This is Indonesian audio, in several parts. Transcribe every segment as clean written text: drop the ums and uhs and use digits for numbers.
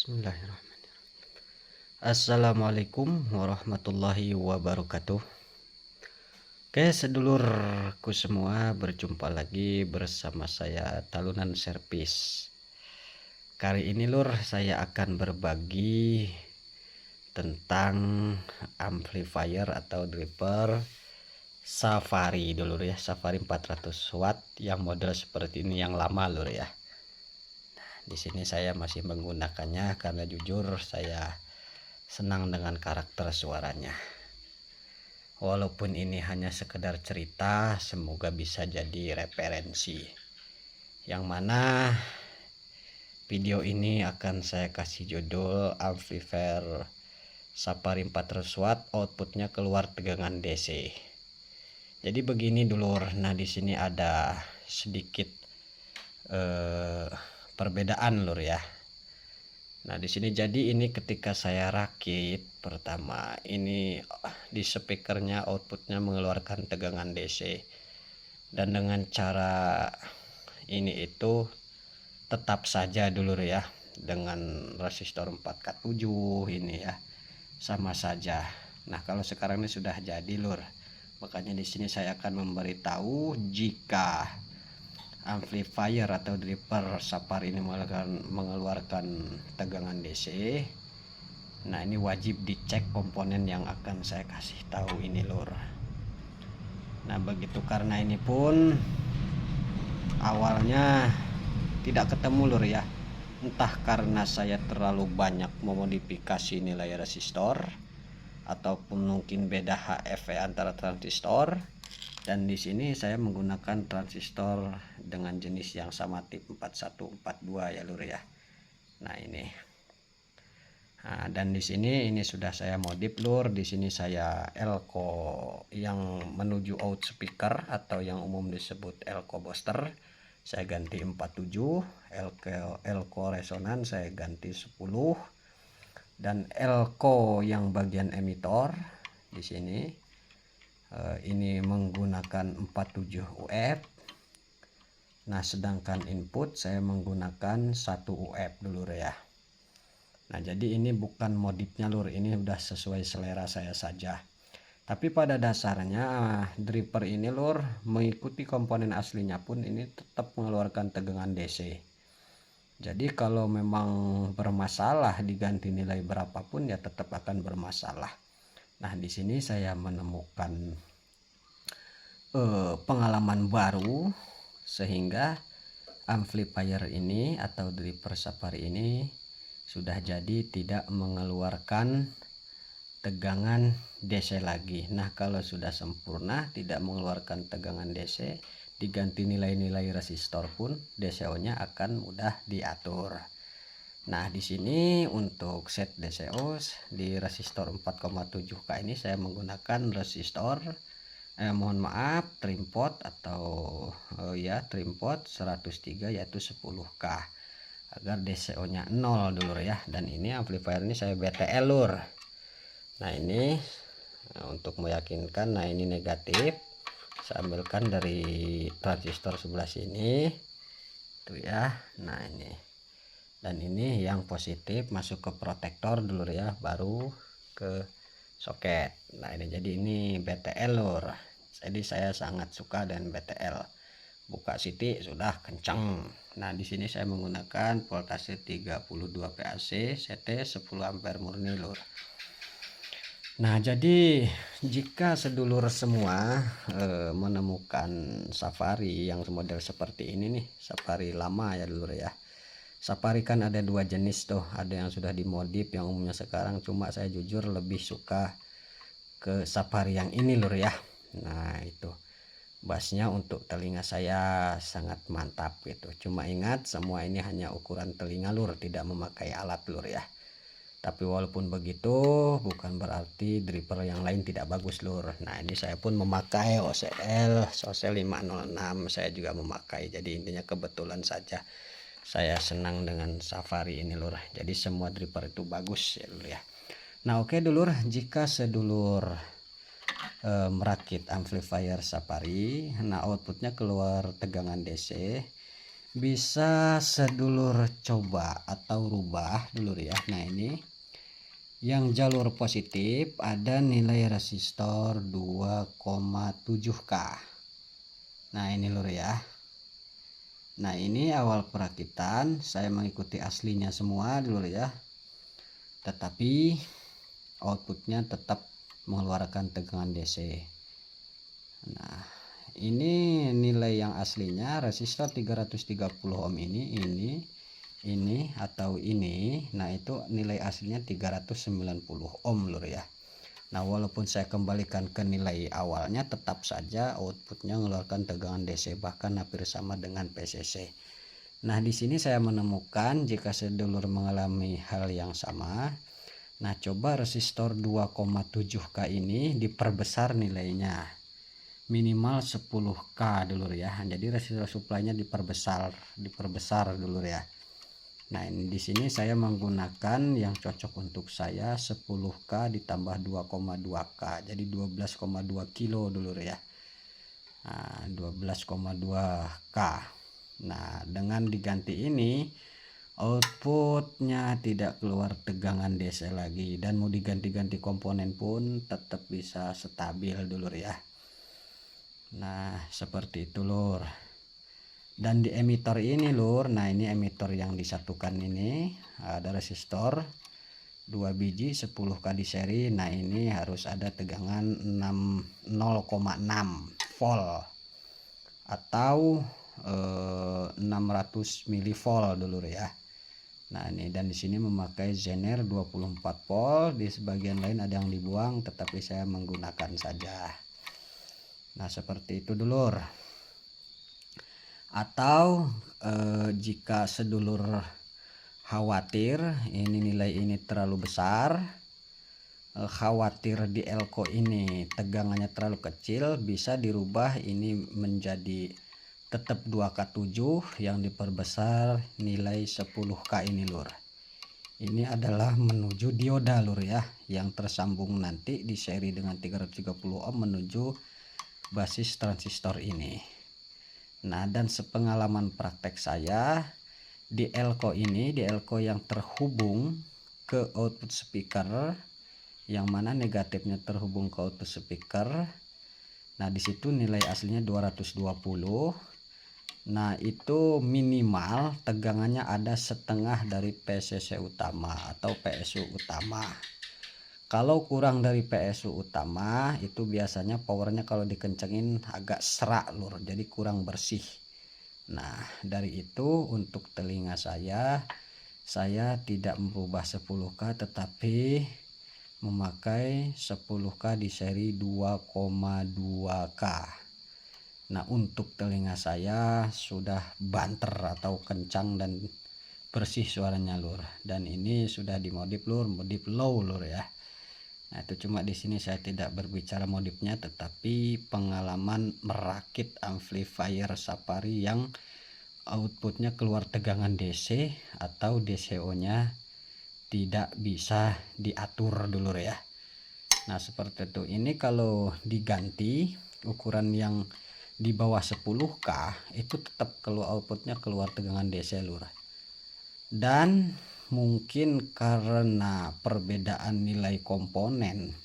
Bismillahirrahmanirrahim. Assalamualaikum warahmatullahi wabarakatuh. Oke, sedulurku semua, berjumpa lagi bersama saya Talunan Servis. Kali ini lur, saya akan berbagi tentang amplifier atau dripper Safari dulu ya, Safari 400 watt yang model seperti ini, yang lama lur ya. Di sini saya masih menggunakannya karena jujur saya senang dengan karakter suaranya. Walaupun ini hanya sekedar cerita, semoga bisa jadi referensi. Yang mana video ini akan saya kasih judul amplifier Safari 400 watt, outputnya keluar tegangan DC. Jadi begini dulur. Nah, di sini ada sedikit perbedaan lur ya. Nah, di sini jadi ini ketika saya rakit pertama, ini di speakernya outputnya mengeluarkan tegangan DC, dan dengan cara ini itu tetap saja dulur ya, dengan resistor 4K7 ini ya sama saja. Nah, kalau sekarang ini sudah jadi lur, makanya di sini saya akan memberitahu jika amplifier atau dripper Safari ini mengeluarkan tegangan DC. Nah, ini wajib dicek komponen yang akan saya kasih tahu ini lur. Nah, begitu, karena ini pun awalnya tidak ketemu lur ya, entah karena saya terlalu banyak memodifikasi nilai resistor ataupun mungkin beda HFE antara transistor. Dan di sini saya menggunakan transistor dengan jenis yang sama, tip 4142 ya lur ya. Nah, ini. Nah, dan di sini ini sudah saya modif lur. Di sini saya elko yang menuju out speaker atau yang umum disebut elko booster saya ganti 47, elko resonan saya ganti 10, dan elko yang bagian emitor di sini ini menggunakan 47 UF. Nah, sedangkan input saya menggunakan 1 UF dulu ya. Nah, jadi ini bukan modifnya lur, ini udah sesuai selera saya saja. Tapi pada dasarnya dripper ini lur, mengikuti komponen aslinya pun ini tetap mengeluarkan tegangan DC. Jadi kalau memang bermasalah diganti nilai berapapun ya tetap akan bermasalah. Nah, di sini saya menemukan pengalaman baru sehingga amplifier ini atau dripper Safari ini sudah jadi tidak mengeluarkan tegangan DC lagi. Nah, kalau sudah sempurna tidak mengeluarkan tegangan DC, diganti nilai-nilai resistor pun DCO-nya akan mudah diatur. Nah, di sini untuk set DCO di resistor 4,7K ini saya menggunakan resistor mohon maaf trimpot atau ya trimpot 103 yaitu 10K agar DCO-nya 0 dulu ya. Dan ini amplifier ini saya BTL lur. Nah, ini untuk meyakinkan. Nah, ini negatif, saya ambilkan dari transistor sebelah sini tuh ya. Nah, ini, dan ini yang positif masuk ke protektor dulu ya, baru ke soket. Nah, ini jadi ini BTL lur. Jadi saya sangat suka dengan BTL. Buka siti sudah kencang. Nah, di sini saya menggunakan voltase 32 PAC, CT 10 ampere murni lur. Nah, jadi jika sedulur semua menemukan Safari yang model seperti ini nih, Safari lama ya dulur ya. Safari kan ada dua jenis tuh, ada yang sudah dimodif yang umumnya sekarang, cuma saya jujur lebih suka ke Safari yang ini lur ya. Nah, itu bassnya untuk telinga saya sangat mantap gitu. Cuma ingat, semua ini hanya ukuran telinga lur, tidak memakai alat lur ya. Tapi walaupun begitu bukan berarti dripper yang lain tidak bagus lur. Nah, ini saya pun memakai OCL 506, saya juga memakai. Jadi intinya kebetulan saja saya senang dengan Safari ini lur. Jadi semua dripper itu bagus ya lur ya. Nah, oke dulur, jika sedulur merakit amplifier Safari, nah outputnya keluar tegangan DC, bisa sedulur coba atau rubah dulur ya. Nah ini yang jalur positif ada nilai resistor 2,7K. Nah ini lur ya. Nah ini awal perakitan saya mengikuti aslinya semua dulur ya, tetapi outputnya tetap mengeluarkan tegangan DC. Nah ini nilai yang aslinya resistor 330 ohm ini atau ini. Nah itu nilai aslinya 390 ohm lur ya. Nah walaupun saya kembalikan ke nilai awalnya, tetap saja outputnya mengeluarkan tegangan DC bahkan hampir sama dengan PCC. Nah di sini saya menemukan jika sedulur mengalami hal yang sama, nah coba resistor 2,7K ini diperbesar nilainya minimal 10K dulur ya. Jadi resistor supply-nya diperbesar dulur ya. Nah ini di sini saya menggunakan yang cocok untuk saya 10K ditambah 2,2K, jadi 12,2 kilo dulur ya. Nah 12,2K. Nah dengan diganti ini outputnya tidak keluar tegangan DC lagi, dan mau diganti-ganti komponen pun tetap bisa stabil dulur ya. Nah seperti itu lur. Dan di emitor ini lur, nah ini emitor yang disatukan ini ada resistor 2 biji 10K di seri. Nah ini harus ada tegangan 0,6 volt atau 600 mV dulur ya. Nah ini, dan di sini memakai Zener 24 volt, di sebagian lain ada yang dibuang tetapi saya menggunakan saja. Nah seperti itu dulur. Atau jika sedulur khawatir ini nilai ini terlalu besar, khawatir di elko ini tegangannya terlalu kecil, bisa dirubah ini menjadi tetap 2K7 yang diperbesar nilai 10K ini lur. Ini adalah menuju dioda lur ya, yang tersambung nanti di seri dengan 330 ohm menuju basis transistor ini. Nah dan sepengalaman praktek saya di elko ini, di elko yang terhubung ke output speaker, yang mana negatifnya terhubung ke output speaker, nah disitu nilai aslinya 220. Nah itu minimal tegangannya ada setengah dari PCC utama atau PSU utama. Kalau kurang dari PSU utama itu biasanya powernya kalau dikencengin agak serak lur, jadi kurang bersih. Nah dari itu untuk telinga saya tidak merubah 10K tetapi memakai 10K di seri 2,2K. Nah untuk telinga saya sudah banter atau kencang dan bersih suaranya lur, dan ini sudah dimodif lur, modif low lur ya. Nah itu cuma di sini saya tidak berbicara modifnya, tetapi pengalaman merakit amplifier Safari yang outputnya keluar tegangan DC atau DCO nya tidak bisa diatur dulur ya. Nah seperti itu. Ini kalau diganti ukuran yang di bawah 10K itu tetap keluar outputnya keluar tegangan DC lur. Dan mungkin karena perbedaan nilai komponen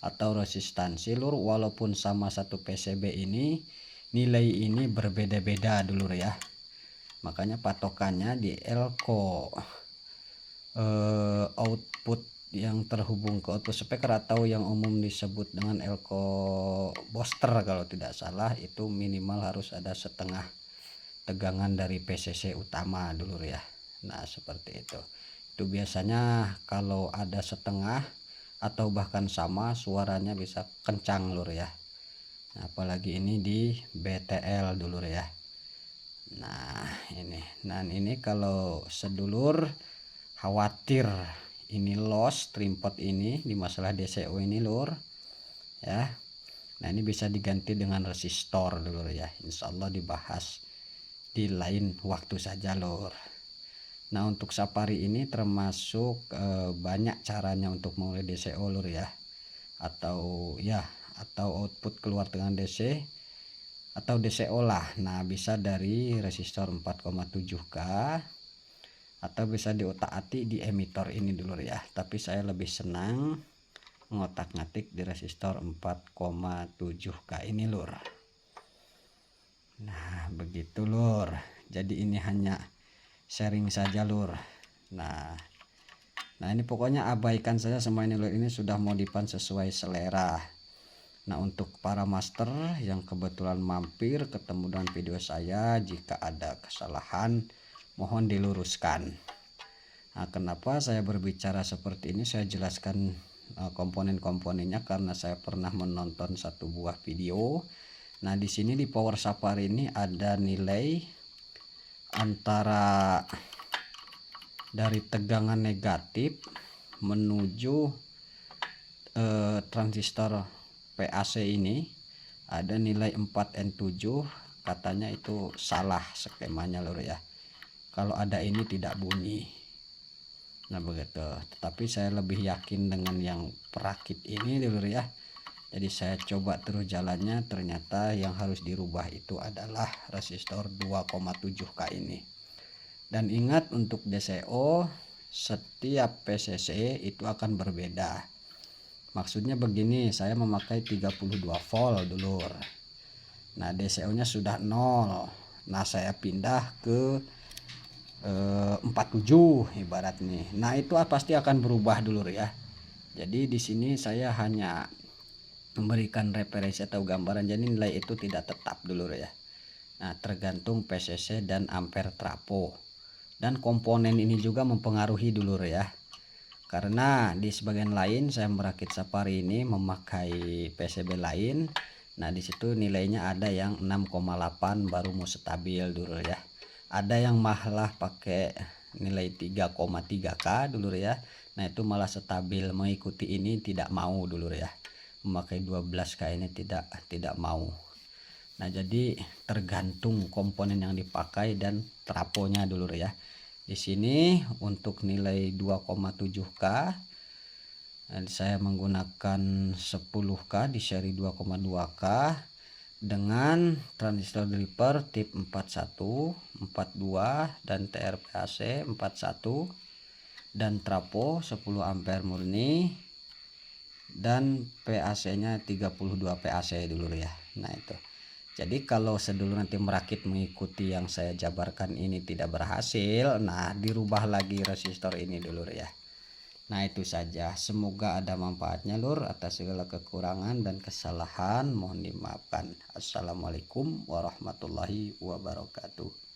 atau resistansi lur, walaupun sama satu PCB ini nilai ini berbeda-beda dulur ya. Makanya patokannya di elko output yang terhubung ke output speaker atau yang umum disebut dengan elko booster kalau tidak salah, itu minimal harus ada setengah tegangan dari PCC utama dulur ya. Nah seperti itu. Itu biasanya kalau ada setengah atau bahkan sama suaranya bisa kencang lur ya. Nah, apalagi ini di BTL dulur ya. Nah ini, dan ini kalau sedulur khawatir ini loss trimpot ini di masalah DCO ini lur ya. Nah ini bisa diganti dengan resistor dulur ya. Insya Allah dibahas di lain waktu saja lur. Nah untuk Safari ini termasuk banyak caranya untuk memulai DCO lur ya, atau output keluar dengan DC. atau DCO lah. Nah, bisa dari resistor 4,7K atau bisa diotak-atik di emitor ini dulu ya. Tapi saya lebih senang ngotak-ngatik di resistor 4,7K ini lur. Nah, begitu lur. Jadi ini hanya sharing saja lur. Nah ini pokoknya abaikan saja semua ini lur. Ini sudah modifan sesuai selera. Nah, untuk para master yang kebetulan mampir ketemu dengan video saya, jika ada kesalahan mohon diluruskan. Nah, kenapa saya berbicara seperti ini, saya jelaskan komponen-komponennya karena saya pernah menonton satu buah video. Nah, di sini di Power Safari ini ada nilai antara dari tegangan negatif menuju transistor PAC ini ada nilai 4N7, katanya itu salah skemanya lur ya. Kalau ada ini tidak bunyi. Nah begitu. Tetapi saya lebih yakin dengan yang perakit ini lur ya. Jadi saya coba terus jalannya, ternyata yang harus dirubah itu adalah resistor 2,7K ini. Dan ingat untuk DCO setiap PCC itu akan berbeda. Maksudnya begini, saya memakai 32 volt dulu. Nah, DCO nya sudah 0. Nah, saya pindah ke 47 ibarat nih. Nah, itu pasti akan berubah dulu ya. Jadi di sini saya hanya memberikan referensi atau gambaran, jadi nilai itu tidak tetap dulu ya. Nah, tergantung PCC dan ampere trapo. Dan komponen ini juga mempengaruhi dulu ya. Karena di sebagian lain saya merakit Safari ini memakai PCB lain. Nah, di situ nilainya ada yang 6,8 baru mau stabil dulu ya. Ada yang malah pakai nilai 3,3K dulu ya. Nah, itu malah stabil, mengikuti ini tidak mau dulu ya. Memakai 12K ini tidak mau. Nah, jadi tergantung komponen yang dipakai dan traponya dulu ya. Di sini untuk nilai 2,7K saya menggunakan 10K di seri 2,2K dengan transistor driver tip 41, 42 dan TRPAC 41 dan trapo 10 ampere murni dan PAC nya 32 PAC dulu ya. Nah itu. Jadi kalau sedulur nanti merakit mengikuti yang saya jabarkan ini tidak berhasil, nah dirubah lagi resistor ini dulu ya. Nah itu saja, semoga ada manfaatnya lur. Atas segala kekurangan dan kesalahan mohon dimaafkan. Assalamualaikum warahmatullahi wabarakatuh.